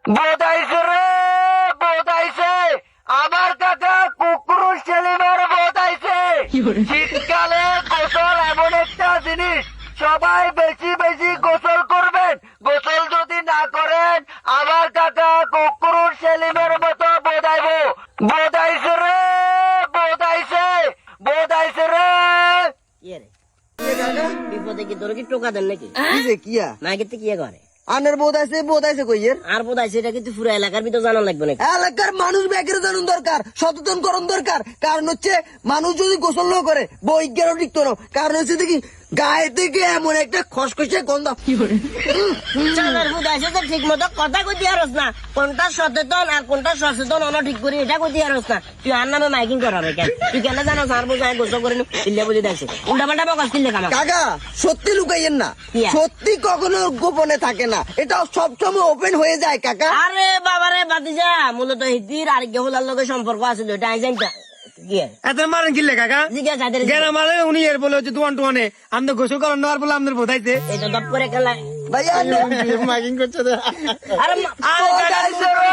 বোধাইছে রে, বোধাইছে। আমার কাকা কুকুর সেলিমের বোধাইছে। শীতকালে গোসল এমন একটা জিনিস, সবাই বেশি বেশি গোসল করবেন। গোসল যদি না করেন আমার কাকা কুকুর সেলিমের মতো বোধাইব। বোধাইছে রে, বোধাইছে, বোধাইছে রে। বিপদে কি তোর কি টোকা দেন নাকি কিয়া নাকি কি করে আনের বোধ আছে কইয়ের আর বোধ আছে এটা কিন্তু পুরো এলাকার ভিতর জানা লাগবে নাকি এলাকার মানুষ ব্যাগের জানুন দরকার, সচেতন করণ দরকার। কারণ হচ্ছে মানুষ যদি গোসল না করে বৈজ্ঞানও ঠিক তো না। কারণ হচ্ছে দেখি গায়ে থেকে এমন একটা খসখসে গন্ধ। চালার বোধ আছে তো ঠিক মতো কথা কইতে পারস না, কোনটা সচেতন আর কোনটা সচেতন অন ঠিক করি এটা কইতে পারস না। তুই আর নামে মাইকিং করাবে কেন? তুই কেন জানো আর বোঝা গোসল করে ইল্লে বুঝে দেখছে উল্টা পাল্টা বকাস কিনলে কামা কাকা সত্যি লুকাইয়েন না, কিয়া? সত্যি কখনো গোপনে থাকে না, এটা সবসময় ওপেন হয়ে যায় কাকা। আরে বাবারে বাতিজা মূলত হিতির আর গেহুলার লগে সম্পর্ক আছে তো এটা আইজানটা কি এত মারেন কিনলে কাকা জিজ্ঞাসা যাদের গেরা মারে উনি এর বলে হচ্ছে দুয়ান টুয়ানে আমি তো গোসল করার নেওয়ার বলে আমাদের বোধাইছে এটা দপ করে খেলা ভাইয়া মাইকিং করছে আরে বোধাইছে রে।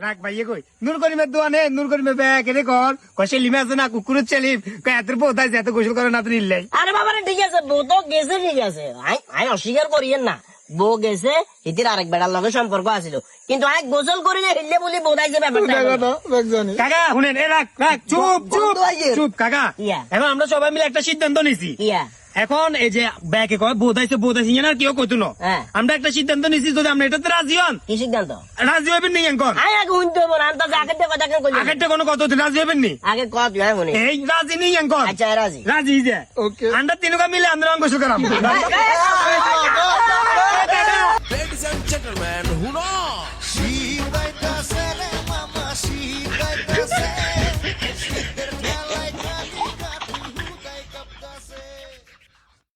রাখ ভাই কই নূর করিমের দোয়ানে নূর করিমের ব্যাগ এনে কর কষে লিমে আছে না কুকুরের চেলিম এত বোধাইছে এত গোসল করে না তো নিলাই আরে বাবারে ঠিক আছে বউ তো গেছে ঠিক আছে আমি অস্বীকার করিয়েন না বউ গেছে হিতির আরেক বেড়ার লগে সম্পর্ক আছিল কিন্তু আমি গোসল করি না হিললে বলি বোধাইছে ব্যাপারটা কাকা শুনেন এ রাখ রাখ চুপ চুপ বন্ধ হয়ে গেছে। চুপ কাকা ইয়া। এখন আমরা সবাই মিলে একটা সিদ্ধান্ত নিছি ইয়া এখন এই যে ব্যাগে কয় বোধাইছে বোধাইছে আর কেউ কইতো না হ্যাঁ। আমরা একটা সিদ্ধান্ত নিছি যদি আমরা এটাতে রাজি হন কি সিদ্ধান্ত রাজি হবেন নি এখন আমি আগে শুনতে হবো না আমি তো আগের থেকে কথা কেন কইলি আগেরটা কোনো কথা হচ্ছে রাজি হবেন নি আগে কত হয় মনে এই রাজি নেই এখন আচ্ছা রাজি রাজি যে আমরা তিনকা মিলে আমরা গোসল করাম Ladies and gentlemen, who knows?